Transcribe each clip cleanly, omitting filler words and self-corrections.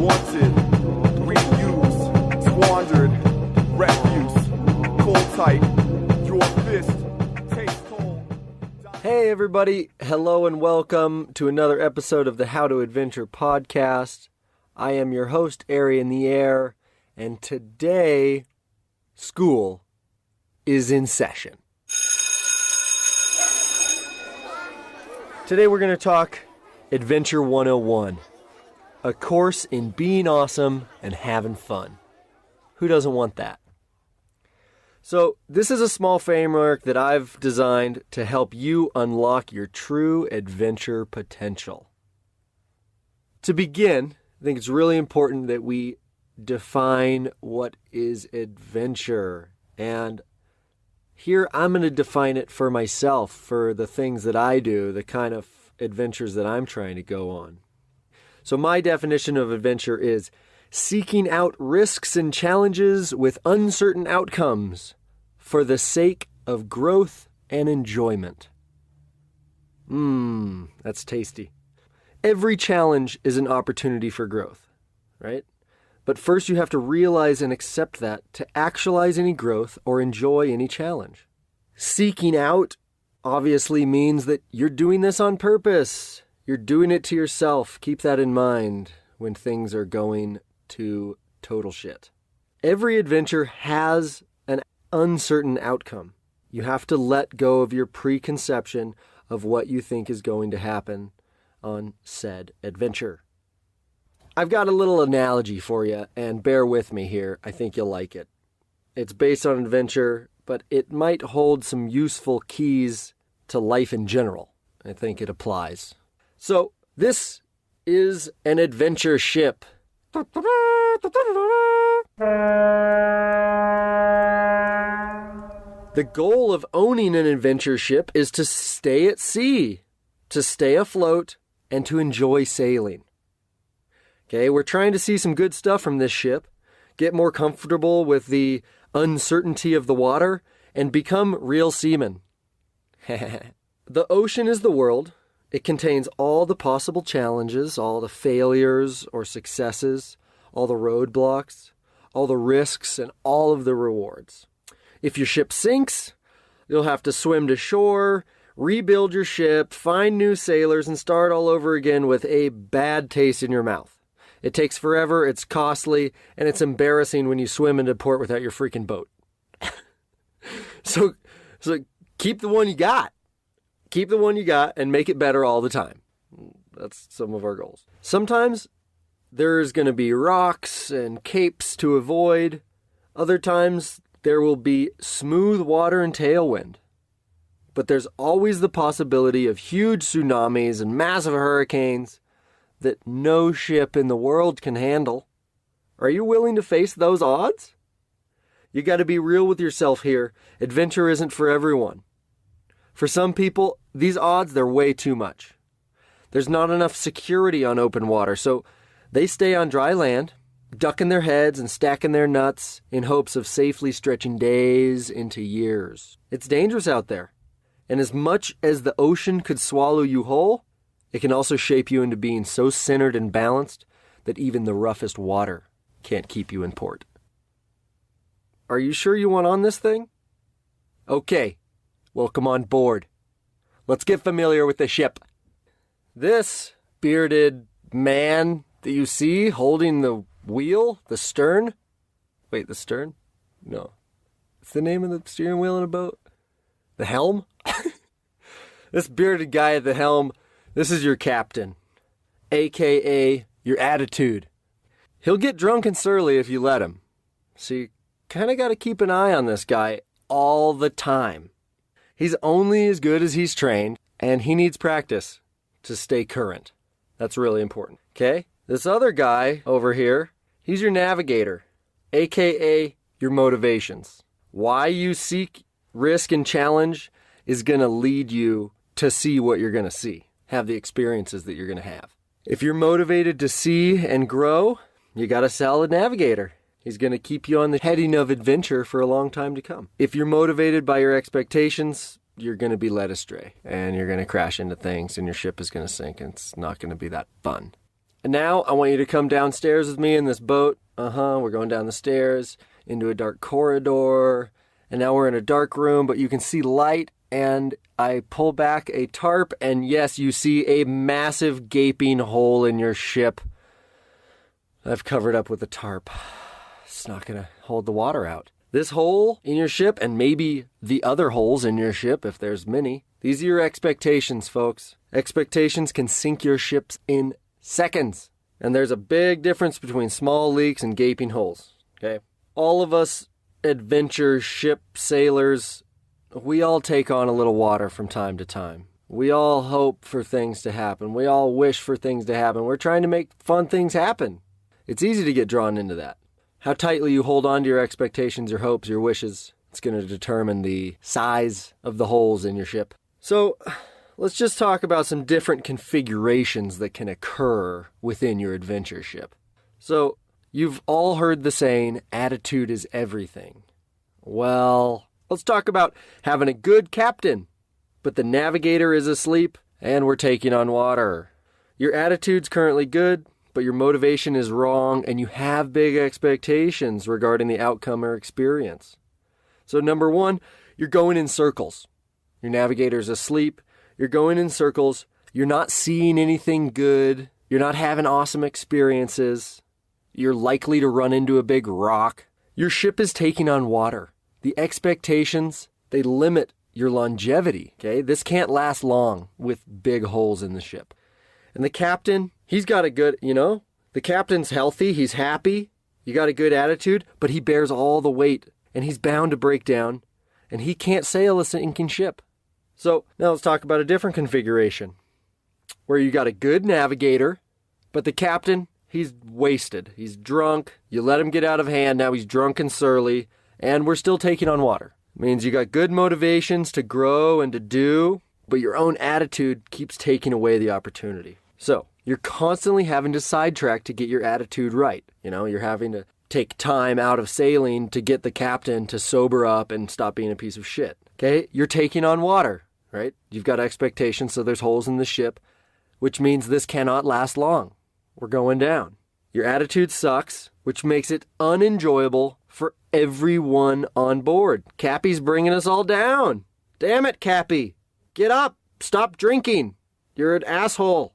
Wanted, reused, squandered, refuse, cold tight, your fist, takes toll. Hey everybody, hello and welcome to another episode of the How to Adventure podcast. I am your host, Airy in the Air, and today, school is in session. Today we're going to talk Adventure101, a course in being awesome and having fun. Who doesn't want that? So this is a small framework that I've designed to help you unlock your true adventure potential. To begin, I think it's really important that we define what is adventure. And here I'm going to define it for myself, for the things that I do, the kind of adventures that I'm trying to go on. So my definition of adventure is seeking out risks and challenges with uncertain outcomes for the sake of growth and enjoyment. That's tasty. Every challenge is an opportunity for growth, right? But first you have to realize and accept that to actualize any growth or enjoy any challenge. Seeking out obviously means that you're doing this on purpose. You're doing it to yourself. Keep that in mind when things are going to total shit. Every adventure has an uncertain outcome. You have to let go of your preconception of what you think is going to happen on said adventure. I've got a little analogy for you, and bear with me here. I think you'll like it. It's based on adventure, but it might hold some useful keys to life in general. I think it applies. So, this is an adventure ship. The goal of owning an adventure ship is to stay at sea, to stay afloat, and to enjoy sailing. Okay, we're trying to see some good stuff from this ship, get more comfortable with the uncertainty of the water, and become real seamen. The ocean is the world. It contains all the possible challenges, all the failures or successes, all the roadblocks, all the risks, and all of the rewards. If your ship sinks, you'll have to swim to shore, rebuild your ship, find new sailors, and start all over again with a bad taste in your mouth. It takes forever, it's costly, and it's embarrassing when you swim into port without your freaking boat. So keep the one you got. Keep the one you got and make it better all the time. That's some of our goals. Sometimes there's going to be rocks and capes to avoid. Other times there will be smooth water and tailwind. But there's always the possibility of huge tsunamis and massive hurricanes that no ship in the world can handle. Are you willing to face those odds? You got to be real with yourself here. Adventure isn't for everyone. For some people, these odds, they're way too much. There's not enough security on open water, so they stay on dry land, ducking their heads and stacking their nuts in hopes of safely stretching days into years. It's dangerous out there. And as much as the ocean could swallow you whole, it can also shape you into being so centered and balanced that even the roughest water can't keep you in port. Are you sure you want on this thing? Okay, welcome on board. Let's get familiar with the ship. This bearded man that you see holding the wheel, the stern. Wait, the stern? No. What's the name of the steering wheel in a boat? The helm? This bearded guy at the helm, this is your captain, a.k.a. your attitude. He'll get drunk and surly if you let him. So you kind of got to keep an eye on this guy all the time. He's only as good as he's trained, and he needs practice to stay current. That's really important, okay? This other guy over here, he's your navigator, a.k.a. your motivations. Why you seek risk and challenge is going to lead you to see what you're going to see, have the experiences that you're going to have. If you're motivated to see and grow, you got a solid navigator. He's going to keep you on the heading of adventure for a long time to come. If you're motivated by your expectations, you're going to be led astray and you're going to crash into things and your ship is going to sink and it's not going to be that fun. And now I want you to come downstairs with me in this boat. We're going down the stairs into a dark corridor. And now we're in a dark room, but you can see light. And I pull back a tarp, and yes, you see a massive gaping hole in your ship. I've covered up with a tarp. It's not going to hold the water out. This hole in your ship, and maybe the other holes in your ship, if there's many, these are your expectations, folks. Expectations can sink your ships in seconds. And there's a big difference between small leaks and gaping holes, okay? All of us adventure ship sailors, we all take on a little water from time to time. We all hope for things to happen. We all wish for things to happen. We're trying to make fun things happen. It's easy to get drawn into that. How tightly you hold on to your expectations, your hopes, your wishes, it's going to determine the size of the holes in your ship. So let's just talk about some different configurations that can occur within your adventure ship. So you've all heard the saying, attitude is everything. Well, let's talk about having a good captain, but the navigator is asleep and we're taking on water. Your attitude's currently good, but your motivation is wrong and you have big expectations regarding the outcome or experience. So number one, you're going in circles. Your navigator's asleep. You're going in circles. You're not seeing anything good. You're not having awesome experiences. You're likely to run into a big rock. Your ship is taking on water. The expectations, they limit your longevity, okay? This can't last long with big holes in the ship. And the captain, he's got a good, the captain's healthy, he's happy, you got a good attitude, but he bears all the weight, and he's bound to break down, and he can't sail a sinking ship. So now let's talk about a different configuration, where you got a good navigator, but the captain, he's wasted, he's drunk, you let him get out of hand, now he's drunk and surly, and we're still taking on water. It means you got good motivations to grow and to do, but your own attitude keeps taking away the opportunity. So you're constantly having to sidetrack to get your attitude right. You're having to take time out of sailing to get the captain to sober up and stop being a piece of shit. Okay? You're taking on water, right? You've got expectations, so there's holes in the ship, which means this cannot last long. We're going down. Your attitude sucks, which makes it unenjoyable for everyone on board. Cappy's bringing us all down. Damn it, Cappy. Get up. Stop drinking. You're an asshole.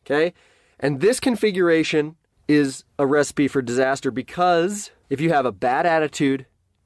Okay? And this configuration is a recipe for disaster because if you have a bad attitude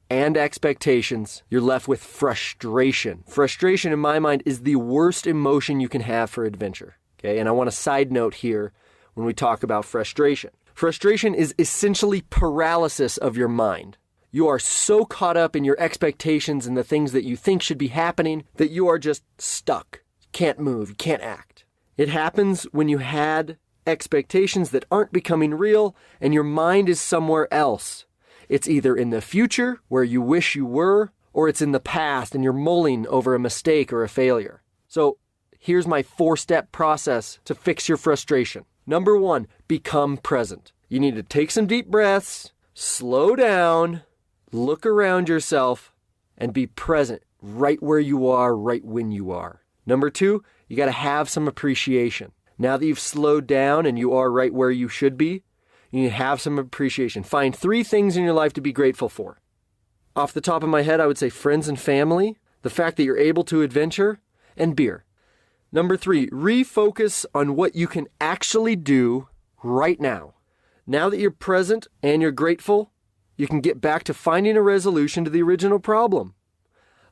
and expectations, you're left with frustration. Frustration, in my mind, is the worst emotion you can have for adventure. Okay? And I want a side note here when we talk about frustration. Frustration is essentially paralysis of your mind. You are so caught up in your expectations and the things that you think should be happening that you are just stuck. You can't move, you can't act. It happens when you had expectations that aren't becoming real and your mind is somewhere else. It's either in the future where you wish you were, or it's in the past and you're mulling over a mistake or a failure. So here's my 4-step process to fix your frustration. Number 1, become present. You need to take some deep breaths, slow down, look around yourself, and be present right where you are, right when you are. Number 2, you got to have some appreciation. Now that you've slowed down and you are right where you should be, you need to have some appreciation. Find 3 things in your life to be grateful for. Off the top of my head, I would say friends and family, the fact that you're able to adventure, and beer. Number 3, refocus on what you can actually do right now. Now that you're present and you're grateful, you can get back to finding a resolution to the original problem.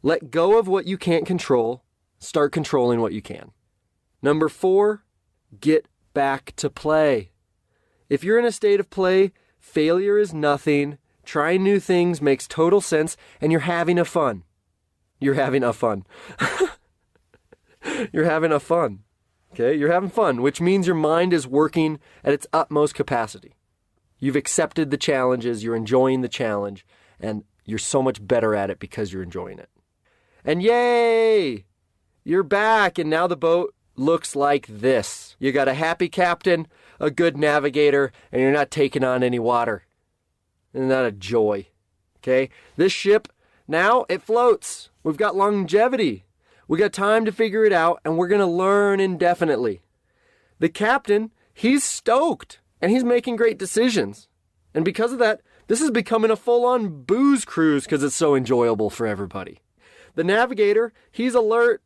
Let go of what you can't control. Start controlling what you can. Number 4, get back to play. If you're in a state of play, failure is nothing. Trying new things makes total sense, and you're having a fun. You're having a fun. You're having a fun. Okay? You're having fun, which means your mind is working at its utmost capacity. You've accepted the challenges, you're enjoying the challenge, and you're so much better at it because you're enjoying it. And yay! You're back, and now the boat looks like this. You got a happy captain, a good navigator, and you're not taking on any water. Isn't that a joy? Okay? This ship, now it floats. We've got longevity. We got time to figure it out, and we're going to learn indefinitely. The captain, He's stoked, and he's making great decisions. And because of that, this is becoming a full-on booze cruise because it's so enjoyable for everybody. The navigator, he's alert.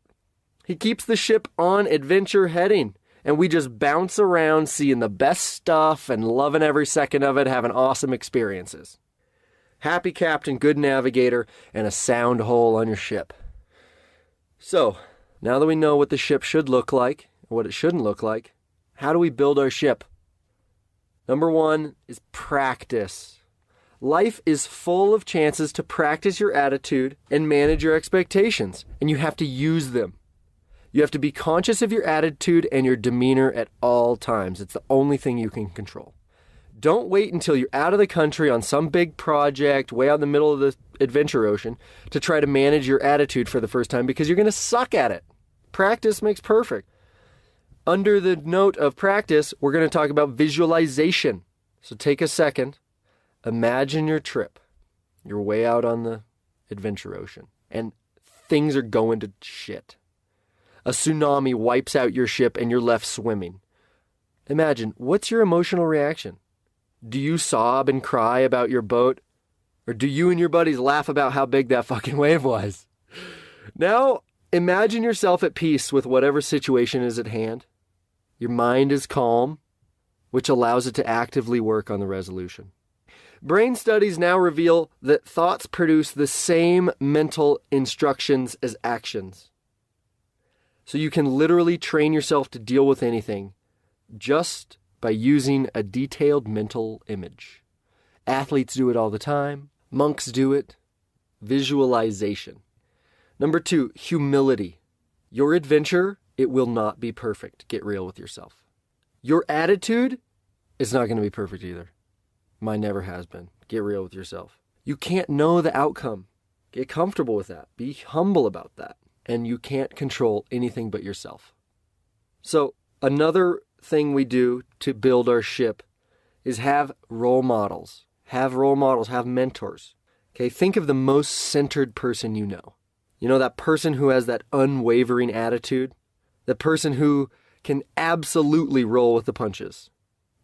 He keeps the ship on adventure heading, and we just bounce around seeing the best stuff and loving every second of it, having awesome experiences. Happy captain, good navigator, and a sound hole on your ship. So, now that we know what the ship should look like, and what it shouldn't look like, how do we build our ship? Number 1 is practice. Life is full of chances to practice your attitude and manage your expectations, and you have to use them. You have to be conscious of your attitude and your demeanor at all times. It's the only thing you can control. Don't wait until you're out of the country on some big project way out in the middle of the adventure ocean to try to manage your attitude for the first time, because you're going to suck at it. Practice makes perfect. Under the note of practice, we're going to talk about visualization. So take a second. Imagine your trip. You're way out on the adventure ocean, and things are going to shit. A tsunami wipes out your ship and you're left swimming. Imagine, what's your emotional reaction? Do you sob and cry about your boat? Or do you and your buddies laugh about how big that fucking wave was? Now, imagine yourself at peace with whatever situation is at hand. Your mind is calm, which allows it to actively work on the resolution. Brain studies now reveal that thoughts produce the same mental instructions as actions. So you can literally train yourself to deal with anything just by using a detailed mental image. Athletes do it all the time. Monks do it. Visualization. Number 2, humility. Your adventure, it will not be perfect. Get real with yourself. Your attitude is not going to be perfect either. Mine never has been. Get real with yourself. You can't know the outcome. Get comfortable with that. Be humble about that. And you can't control anything but yourself. So another thing we do to build our ship is have role models. Have role models, have mentors. Okay, think of the most centered person you know. You know, that person who has that unwavering attitude. The person who can absolutely roll with the punches.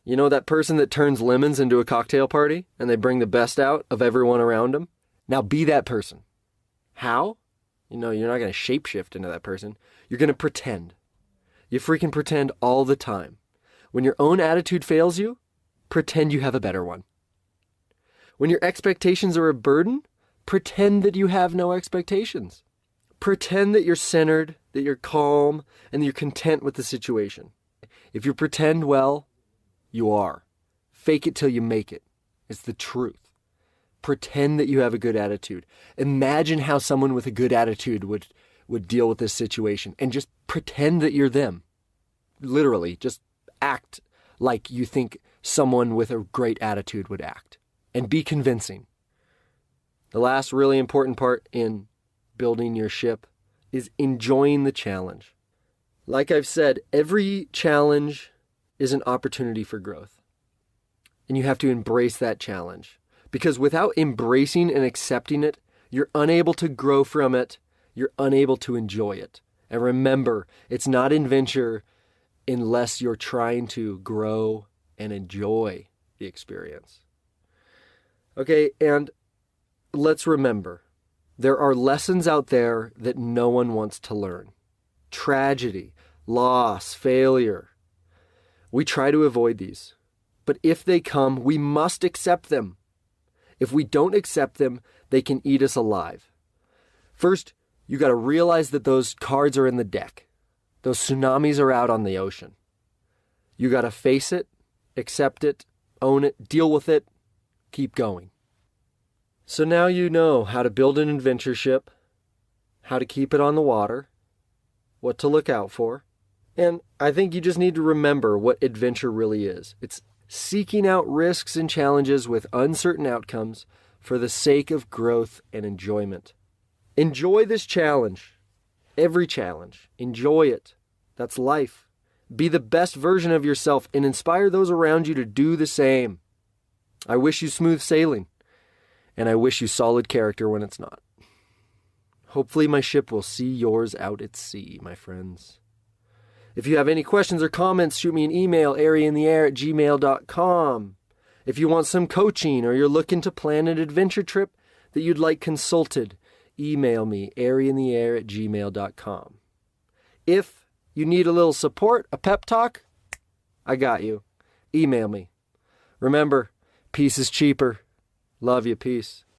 You know, that person that turns lemons into a cocktail party and they bring the best out of everyone around them. Now be that person. How? You know, you're not going to shapeshift into that person. You're going to pretend. You freaking pretend all the time. When your own attitude fails you, pretend you have a better one. When your expectations are a burden, pretend that you have no expectations. Pretend that you're centered, that you're calm, and that you're content with the situation. If you pretend well, you are. Fake it till you make it. It's the truth. Pretend that you have a good attitude. Imagine how someone with a good attitude would deal with this situation, and just pretend that you're them. Literally, just act like you think someone with a great attitude would act, and be convincing. The last really important part in building your ship is enjoying the challenge. Like I've said, every challenge is an opportunity for growth, and you have to embrace that challenge. Because without embracing and accepting it, you're unable to grow from it. You're unable to enjoy it. And remember, it's not adventure unless you're trying to grow and enjoy the experience. Okay, and let's remember, there are lessons out there that no one wants to learn. Tragedy, loss, failure. We try to avoid these. But if they come, we must accept them. If we don't accept them, they can eat us alive. First, you got to realize that those cards are in the deck. Those tsunamis are out on the ocean. You got to face it, accept it, own it, deal with it, keep going. So now you know how to build an adventure ship, how to keep it on the water, what to look out for, and I think you just need to remember what adventure really is. It's seeking out risks and challenges with uncertain outcomes for the sake of growth and enjoyment. Enjoy this challenge. Every challenge. Enjoy it. That's life. Be the best version of yourself and inspire those around you to do the same. I wish you smooth sailing, and I wish you solid character when it's not. Hopefully my ship will see yours out at sea, my friends. If you have any questions or comments, shoot me an email, airyintheair@gmail.com. If you want some coaching or you're looking to plan an adventure trip that you'd like consulted, email me, airyintheair@gmail.com. If you need a little support, a pep talk, I got you. Email me. Remember, peace is cheaper. Love you. Peace.